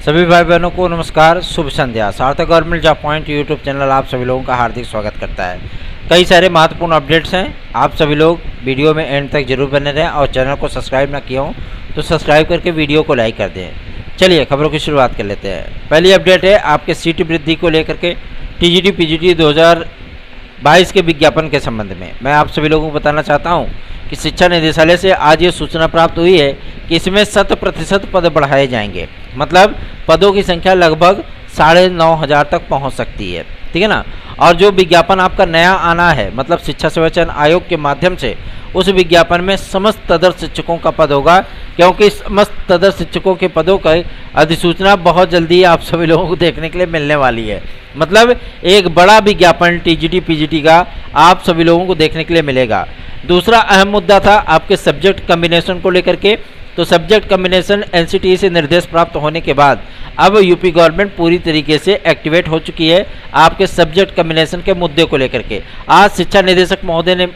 सभी भाई बहनों को नमस्कार, शुभ संध्या। सार्थक government job point YouTube channel आप सभी लोगों का हार्दिक स्वागत करता है। कई सारे महत्वपूर्ण अपडेट्स हैं, आप सभी लोग वीडियो में एंड तक जरूर बने रहें और चैनल को सब्सक्राइब ना किया हो तो सब्सक्राइब करके वीडियो को लाइक कर दें। चलिए खबरों की शुरुआत कर लेते हैं। पहली अपडेट है आपके सीट वृद्धि को लेकर के टीजीटी पीजीटी 2022 के विज्ञापन के संबंध में मैं आप सभी लोगों को बताना चाहता हूँ कि शिक्षा निदेशालय से आज ये सूचना प्राप्त हुई है कि इसमें 100% पद बढ़ाए जाएंगे। मतलब पदों की संख्या लगभग 9,500 तक पहुंच सकती है, ठीक है ना। और जो विज्ञापन आपका नया आना है, मतलब शिक्षा सेवा चयन आयोग के माध्यम से, उस विज्ञापन में समस्त तदर शिक्षकों का पद होगा, क्योंकि समस्त तदर शिक्षकों के पदों का अधिसूचना बहुत जल्दी आप सभी लोगों को देखने के लिए मिलने वाली है। मतलब एक बड़ा विज्ञापन टीजीटी पीजीटी का आप सभी लोगों को देखने के लिए मिलेगा। दूसरा अहम मुद्दा था आपके सब्जेक्ट कम्बिनेशन को लेकर के। तो सब्जेक्ट कम्बिनेशन एनसीटीई से निर्देश प्राप्त होने के बाद अब यूपी गवर्नमेंट पूरी तरीके से एक्टिवेट हो चुकी है आपके सब्जेक्ट कम्बिनेशन के मुद्दे को लेकर के। आज शिक्षा निदेशक महोदय ने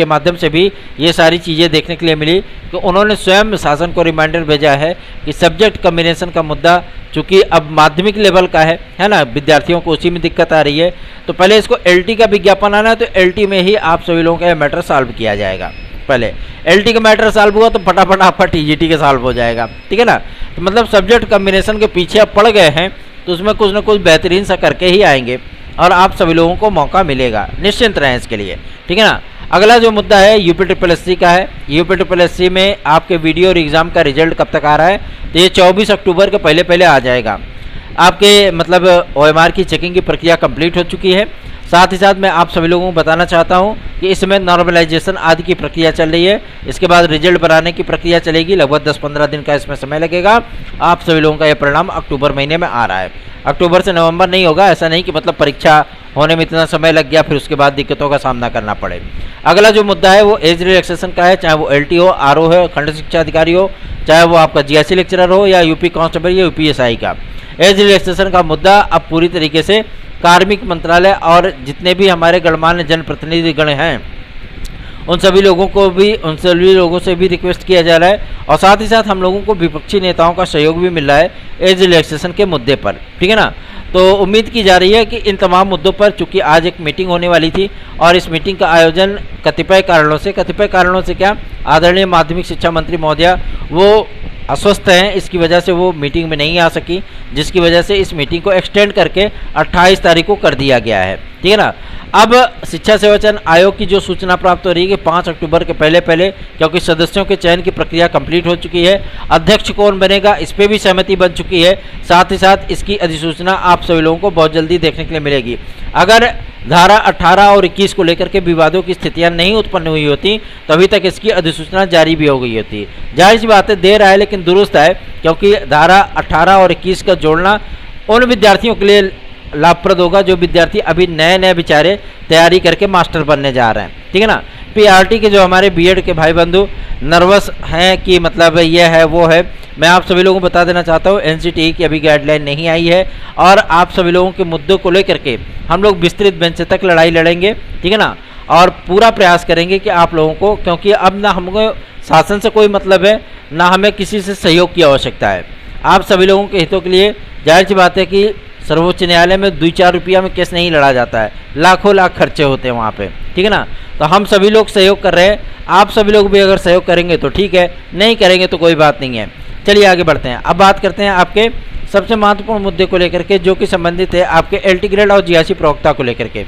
माध्यम से भी ये सारी चीज़ें देखने के लिए मिली कि उन्होंने स्वयं शासन को रिमाइंडर भेजा है कि सब्जेक्ट कम्बिनेशन का मुद्दा चूँकि अब माध्यमिक लेवल का है ना, विद्यार्थियों को उसी में दिक्कत आ रही है। तो पहले इसको एलटी का विज्ञापन आना है, तो एलटी में ही आप सभी लोगों का मैटर सॉल्व किया जाएगा। पहले एलटी का मैटर सॉल्व हुआ तो फटाफट आपका टीजीटी का सॉल्व हो जाएगा, ठीक है ना। तो मतलब सब्जेक्ट कम्बिनेशन के पीछे आप पड़ गए हैं तो उसमें कुछ ना कुछ बेहतरीन सा करके ही आएंगे और आप सभी लोगों को मौका मिलेगा, निश्चिंत रहें इसके लिए, ठीक है ना। अगला जो मुद्दा है यूपी का है। यूपी में आपके वीडियो और एग्ज़ाम का रिजल्ट कब तक आ रहा है, तो ये 24 अक्टूबर के पहले आ जाएगा। आपके मतलब ओएमआर की चेकिंग की प्रक्रिया कंप्लीट हो चुकी है। साथ ही साथ मैं आप सभी लोगों को बताना चाहता हूं कि इसमें नॉर्मलाइजेशन आदि की प्रक्रिया चल रही है। इसके बाद रिजल्ट बनाने की प्रक्रिया चलेगी, लगभग 10-15 दिन का इसमें समय लगेगा। आप सभी लोगों का यह परिणाम अक्टूबर महीने में आ रहा है। अक्टूबर से नवंबर नहीं होगा, ऐसा नहीं कि मतलब परीक्षा होने में इतना समय लग गया फिर उसके बाद दिक्कतों का सामना करना पड़े। अगला जो मुद्दा है वो एज रिलैक्सेशन का है, चाहे वो एलटी हो, आरओ है, खंड शिक्षा अधिकारी हो, चाहे वो आपका जीआईसी लेक्चरर हो या यूपी कांस्टेबल या यूपीएसआई का। एज रिलैक्सेशन का मुद्दा अब पूरी तरीके से कार्मिक मंत्रालय और जितने भी हमारे गणमान्य जनप्रतिनिधिगण हैं उन सभी लोगों से भी रिक्वेस्ट किया जा रहा है। और साथ ही साथ हम लोगों को विपक्षी नेताओं का सहयोग भी मिल रहा है एज रिलैक्सेशन के मुद्दे पर, ठीक है ना। तो उम्मीद की जा रही है कि इन तमाम मुद्दों पर, चूंकि आज एक मीटिंग होने वाली थी और इस मीटिंग का आयोजन कतिपय कारणों से क्या, आदरणीय माध्यमिक शिक्षा मंत्री महोदया वो अस्वस्थ हैं, इसकी वजह से वो मीटिंग में नहीं आ सकी, जिसकी वजह से इस मीटिंग को एक्सटेंड करके 28 तारीख को कर दिया गया है, ठीक है ना। अब शिक्षा सेवा चयन आयोग की जो सूचना प्राप्त हो रही है कि 5 अक्टूबर के पहले, क्योंकि सदस्यों के चयन की प्रक्रिया कंप्लीट हो चुकी है, अध्यक्ष कौन बनेगा इस पर भी सहमति बन चुकी है। साथ ही साथ इसकी अधिसूचना आप सभी लोगों को बहुत जल्दी देखने के लिए मिलेगी। अगर धारा 18 और 21 को लेकर के विवादों की स्थितियां नहीं उत्पन्न हुई होती तो अभी तक इसकी अधिसूचना जारी भी हो गई होती। जाहिर सी बात है, देर आए लेकिन दुरुस्त है, क्योंकि धारा 18 और 21 का जोड़ना उन विद्यार्थियों के लिए लाभप्रद होगा जो विद्यार्थी अभी नए बेचारे तैयारी करके मास्टर बनने जा रहे हैं, ठीक है ना। पीआरटी के जो हमारे बीएड के भाई बंधु नर्वस हैं कि मतलब ये है वो है, मैं आप सभी लोगों को बता देना चाहता हूँ एनसीटीई की अभी गाइडलाइन नहीं आई है और आप सभी लोगों के मुद्दों को लेकर के हम लोग विस्तृत बेंच तक लड़ाई लड़ेंगे, ठीक है ना। और पूरा प्रयास करेंगे कि आप लोगों को, क्योंकि अब ना हमको शासन से कोई मतलब है ना हमें किसी से सहयोग की आवश्यकता है। आप सभी लोगों के हितों के लिए जाहिर सी बात है कि सर्वोच्च न्यायालय में 2-4 रुपया में केस नहीं लड़ा जाता है, लाखों लाख खर्चे होते हैं वहाँ पे, ठीक है ना। तो हम सभी लोग सहयोग कर रहे हैं, आप सभी लोग भी अगर सहयोग करेंगे तो ठीक है, नहीं करेंगे तो कोई बात नहीं है। चलिए आगे बढ़ते हैं। अब बात करते हैं आपके सबसे महत्वपूर्ण मुद्दे को लेकर के, जो कि संबंधित है आपके एलटी ग्रेड और जीआईसी प्रवक्ता को लेकर के।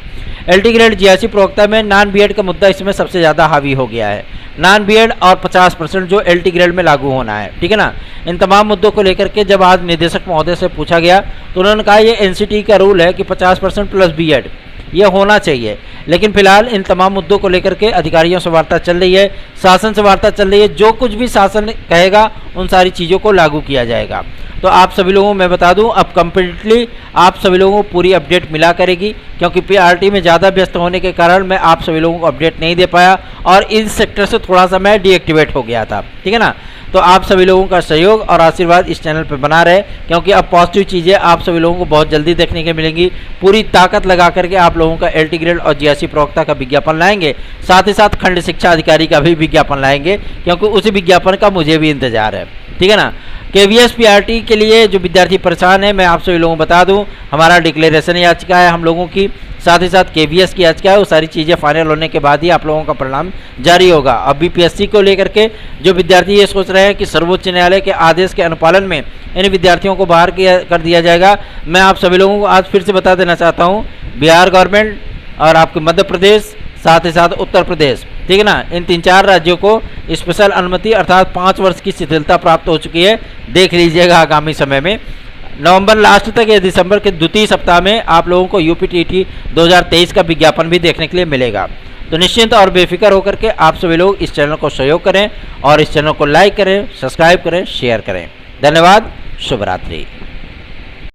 एलटी ग्रेड जीआईसी प्रवक्ता में नॉन बीएड का मुद्दा इसमें सबसे ज़्यादा हावी हो गया है। नॉन बीएड और 50% जो एलटी ग्रेड में लागू होना है, ठीक है ना। इन तमाम मुद्दों को लेकर के जब आज निदेशक महोदय से पूछा गया तो उन्होंने कहा ये एनसीटीई का रूल है कि 50% प्लस बीएड ये होना चाहिए। लेकिन फिलहाल इन तमाम मुद्दों को लेकर के अधिकारियों से वार्ता चल रही है, शासन से वार्ता चल रही है, जो कुछ भी शासन कहेगा उन सारी चीज़ों को लागू किया जाएगा। तो आप सभी लोगों को मैं बता दूं, अब कम्प्लीटली आप सभी लोगों को पूरी अपडेट मिला करेगी, क्योंकि पीआरटी में ज़्यादा व्यस्त होने के कारण मैं आप सभी लोगों को अपडेट नहीं दे पाया और इस सेक्टर से थोड़ा सा मैं डीएक्टिवेट हो गया था, ठीक है ना। तो आप सभी लोगों का सहयोग और आशीर्वाद इस चैनल पर बना रहे, क्योंकि अब पॉजिटिव चीज़ें आप सभी लोगों को बहुत जल्दी देखने के मिलेंगी। पूरी ताकत लगा करके आप लोगों का एलटी ग्रेड और जीआईसी प्रवक्ता का विज्ञापन लाएंगे, साथ ही साथ खंड शिक्षा अधिकारी का भी विज्ञापन लाएंगे, क्योंकि उसी विज्ञापन का मुझे भी इंतजार है। ठीक है ना। KVS PRT के लिए जो विद्यार्थी परेशान है, मैं आप सभी लोगों को बता दूं, हमारा डिक्लेरेशन याचिका है हम लोगों की, साथ ही साथ KVS की याचिका है। वो सारी चीज़ें फाइनल होने के बाद ही आप लोगों का परिणाम जारी होगा। अब BPSC को लेकर के जो विद्यार्थी ये सोच रहे हैं कि सर्वोच्च न्यायालय के आदेश के अनुपालन में इन विद्यार्थियों को बाहर कर दिया जाएगा, मैं आप सभी लोगों को आज फिर से बता देना चाहता हूँ, बिहार गवर्नमेंट और आपके मध्य प्रदेश, साथ ही साथ उत्तर प्रदेश, ठीक है ना, इन 3-4 राज्यों को स्पेशल अनुमति अर्थात 5 वर्ष की शिथिलता प्राप्त हो चुकी है। देख लीजिएगा आगामी समय में नवंबर लास्ट तक या दिसंबर के द्वितीय सप्ताह में आप लोगों को UPTT 2023 का विज्ञापन भी देखने के लिए मिलेगा। तो निश्चिंत और बेफिक्र होकर के आप सभी लोग इस चैनल को सहयोग करें और इस चैनल को लाइक करें, सब्सक्राइब करें, शेयर करें। धन्यवाद। शुभ रात्रि।